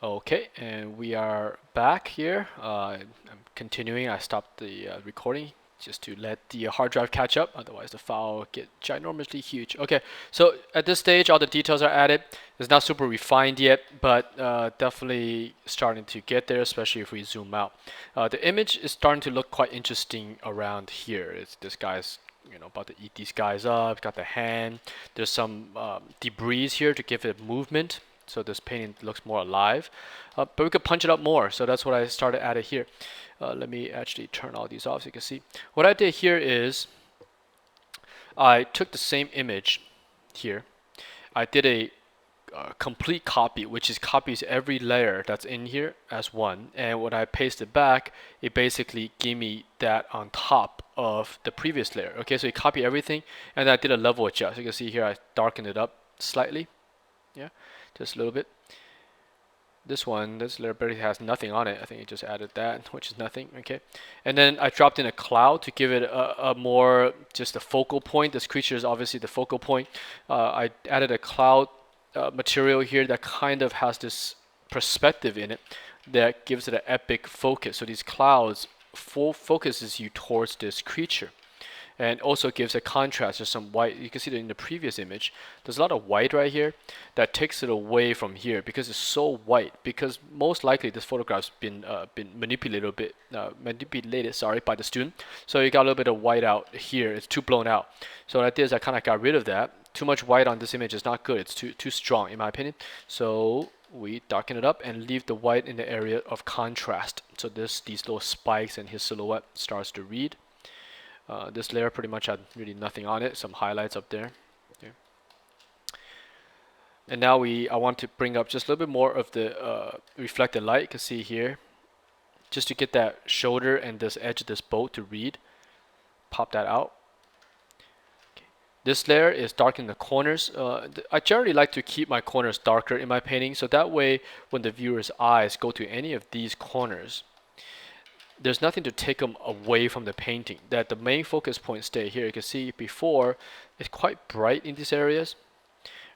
Okay, and we are back here. I'm continuing. I stopped the recording just to let the hard drive catch up, otherwise the file will get ginormously huge. Okay, so at this stage, all the details are added. It's not super refined yet, but definitely starting to get there, especially if we zoom out. The image is starting to look quite interesting around here. It's this guy's about to eat these guys up. Got the hand. There's some debris here to give it movement, so this painting looks more alive. But we could punch it up more, so that's what I started added here. Let me actually turn all these off so you can see. What I did here is I took the same image here. I did a complete copy, which is copies every layer that's in here as one. And when I paste it back, it basically gave me that on top of the previous layer. Okay, so you copy everything, and I did a level adjust. You can see here I darkened it up slightly. Yeah, just a little bit. This layer barely has nothing on it. I think it just added that, which is nothing. Okay, and then I dropped in a cloud to give it a more just a focal point. This creature is obviously the focal point. I added a cloud material here that kind of has this perspective in it that gives it an epic focus. So these clouds full focuses you towards this creature, and also gives a contrast. There's some white. You can see that in the previous image. There's a lot of white right here that takes it away from here because it's so white. Because most likely this photograph's been manipulated a bit, sorry, by the student. So you got a little bit of white out here. It's too blown out. So what I did is I kind of got rid of that. Too much white on this image is not good. It's too strong in my opinion. So we darken it up and leave the white in the area of contrast. So these little spikes and his silhouette starts to read. This layer pretty much had really nothing on it, some highlights up there. Okay. And now I want to bring up just a little bit more of the reflected light. You can see here, just to get that shoulder and this edge of this boat to read. Pop that out. Okay. This layer is darkening the corners. I generally like to keep my corners darker in my painting, so that way when the viewer's eyes go to any of these corners, there's nothing to take them away from the painting. That the main focus point stay here. You can see before it's quite bright in these areas,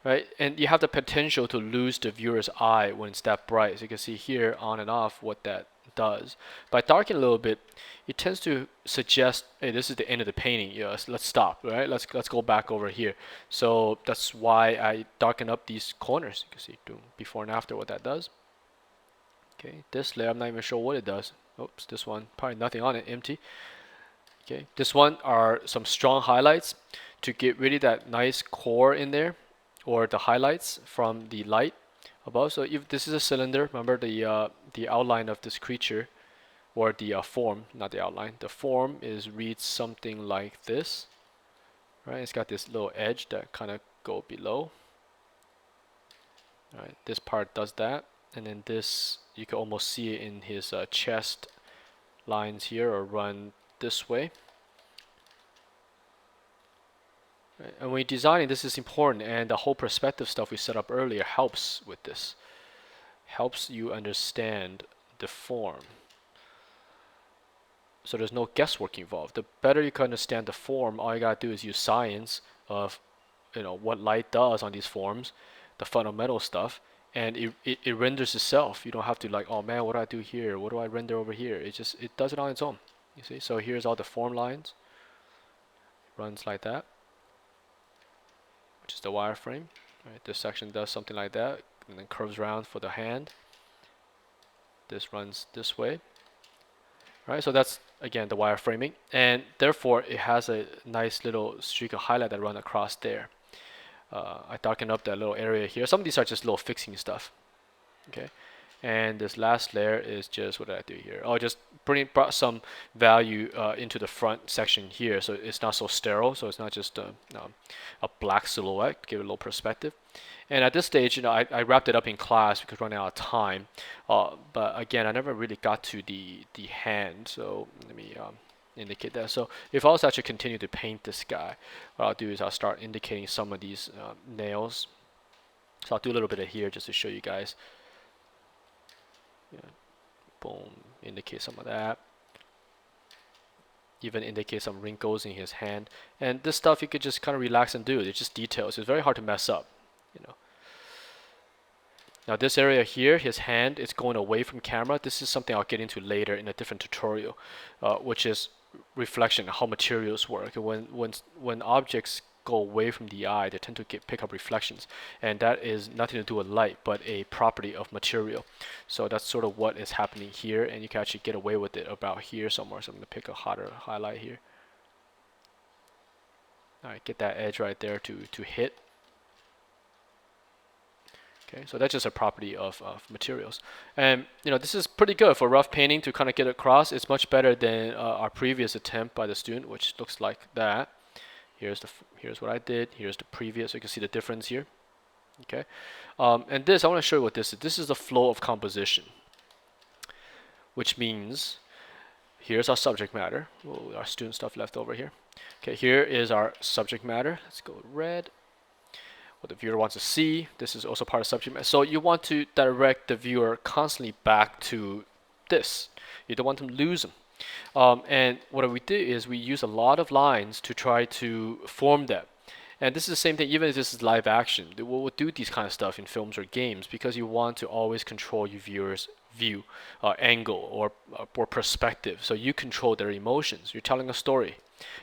right? And you have the potential to lose the viewer's eye when it's that bright. So you can see here on and off what that does. By darkening a little bit, it tends to suggest, hey, this is the end of the painting. Let's stop, right? Let's go back over here. So that's why I darken up these corners. You can see before and after what that does. Okay, this layer, I'm not even sure what it does. Oops, this one, probably nothing on it, empty. Okay, this one are some strong highlights to get really that nice core in there, or the highlights from the light above. So if this is a cylinder, remember the outline of this creature, or the form, not the outline. The form reads something like this, right? It's got this little edge that kind of go below. All right, this part does that, and then this you can almost see it in his chest lines here, or run this way. Right. And when you're designing, this is important, and the whole perspective stuff we set up earlier helps with this. Helps you understand the form. So there's no guesswork involved. The better you can understand the form, all you gotta do is use science of what light does on these forms, the fundamental stuff, and it renders itself. You don't have to like, oh man, what do I do here? What do I render over here? It does it on its own. You see? So here's all the form lines. Runs like that, which is the wireframe. Right? This section does something like that, and then curves around for the hand. This runs this way. Right? So that's again the wireframing, and therefore it has a nice little streak of highlight that run across there. I darken up that little area here. Some of these are just little fixing stuff. Okay, and this last layer is just, what did I do here? Oh, just brought some value into the front section here, so it's not so sterile. So it's not just a black silhouette. Give it a little perspective. And at this stage, I wrapped it up in class because we're running out of time. But again, I never really got to the hand. So let me indicate that. So if I was to actually continue to paint this guy, what I'll do is I'll start indicating some of these nails. So I'll do a little bit of here just to show you guys. Yeah. Boom, indicate some of that. Even indicate some wrinkles in his hand. And this stuff you could just kind of relax and do. It's just details. It's very hard to mess up, Now this area here, his hand is going away from camera. This is something I'll get into later in a different tutorial, which is reflection, how materials work. When objects go away from the eye, they tend to pick up reflections, and that is nothing to do with light, but a property of material. So that's sort of what is happening here, and you can actually get away with it about here somewhere. So I'm going to pick a hotter highlight here. All right, get that edge right there to hit. Okay, so that's just a property of materials. And this is pretty good for rough painting to kind of get across. It's much better than our previous attempt by the student, which looks like that. Here's what I did. Here's the previous. So you can see the difference here. Okay, and this, I want to show you what this is. This is the flow of composition, which means here's our subject matter. Oh, our student stuff left over here. Okay, here is our subject matter. Let's go red. What the viewer wants to see. This is also part of subject matter. So you want to direct the viewer constantly back to this. You don't want them to lose them. And what we do is we use a lot of lines to try to form that. And this is the same thing, even if this is live action. We'll do these kind of stuff in films or games because you want to always control your viewer's view, angle, or perspective. So you control their emotions. You're telling a story,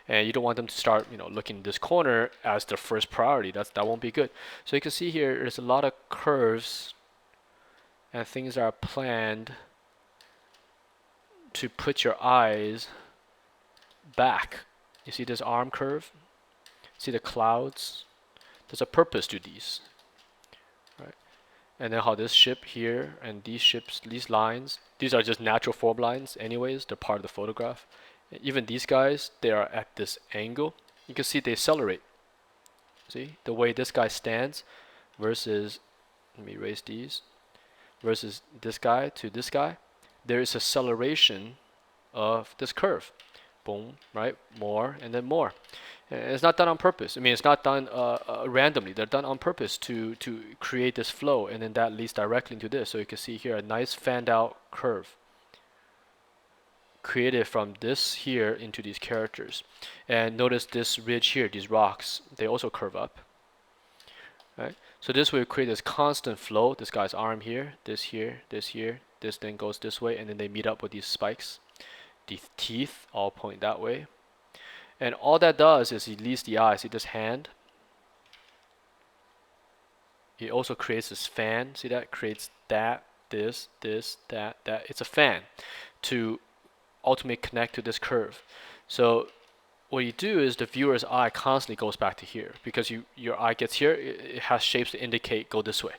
and you don't want them to start, looking in this corner as their first priority. That won't be good. So you can see here, there's a lot of curves and things that are planned to put your eyes back. You see this arm curve? See the clouds? There's a purpose to these, right? And then how this ship here and these ships, these lines, these are just natural form lines anyways. They're part of the photograph. Even these guys, they are at this angle. You can see they accelerate. See the way this guy stands versus, let me erase these, versus this guy to this guy. There is acceleration of this curve. Boom, right? More and then more. And it's not done on purpose. I mean, it's not done randomly. They're done on purpose to create this flow, and then that leads directly into this. So you can see here a nice fanned out curve created from this here into these characters. And notice this ridge here, these rocks, they also curve up. Right? So this will create this constant flow. This guy's arm here, this here, this here, this then goes this way, and then they meet up with these spikes. The teeth all point that way. And all that does is it leads the eye. See this hand? It also creates this fan. See that? Creates that, this, that. It's a fan to ultimately connect to this curve. So what you do is the viewer's eye constantly goes back to here because your eye gets here, it has shapes to indicate go this way.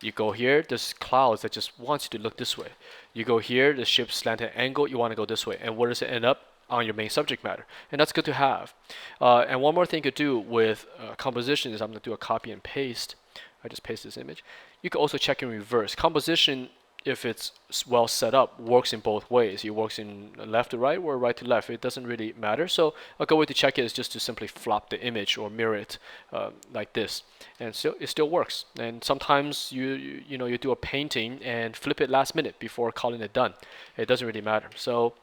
You go here, there's clouds that just wants you to look this way. You go here, the ship's slanted angle, you want to go this way. And where does it end up? On your main subject matter. And that's good to have. And one more thing you could do with composition is I'm going to do a copy and paste. I just paste this image. You can also check in reverse. Composition, if it's well set up, works in both ways. It works in left to right or right to left. It doesn't really matter. So a good way to check it is just to simply flop the image or mirror it like this, and so it still works. And sometimes you do a painting and flip it last minute before calling it done. It doesn't really matter. So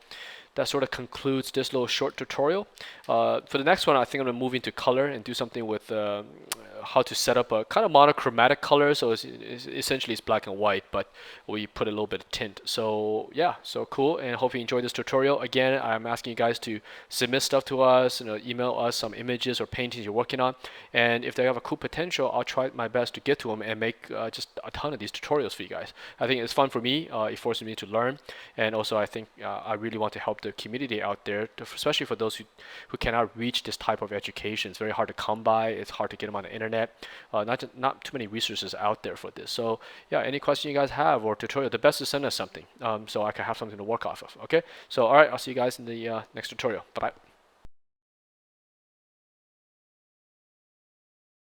that sort of concludes this little short tutorial. For the next one, I think I'm going to move into color and do something with how to set up a kind of monochromatic color. So essentially it's black and white, but we put a little bit of tint. So yeah, so cool, and hope you enjoyed this tutorial. Again, I'm asking you guys to submit stuff to us, email us some images or paintings you're working on, and if they have a cool potential, I'll try my best to get to them and make just a ton of these tutorials for you guys. I think it's fun for me. It forces me to learn, and also I think I really want to help the community out there, especially for those who cannot reach this type of education. It's very hard to come by. It's hard to get them on the internet. Not too many resources out there for this. So yeah, any question you guys have or tutorial, the best is send us something so I can have something to work off of. Okay, so all right, I'll see you guys in the next tutorial. Bye bye.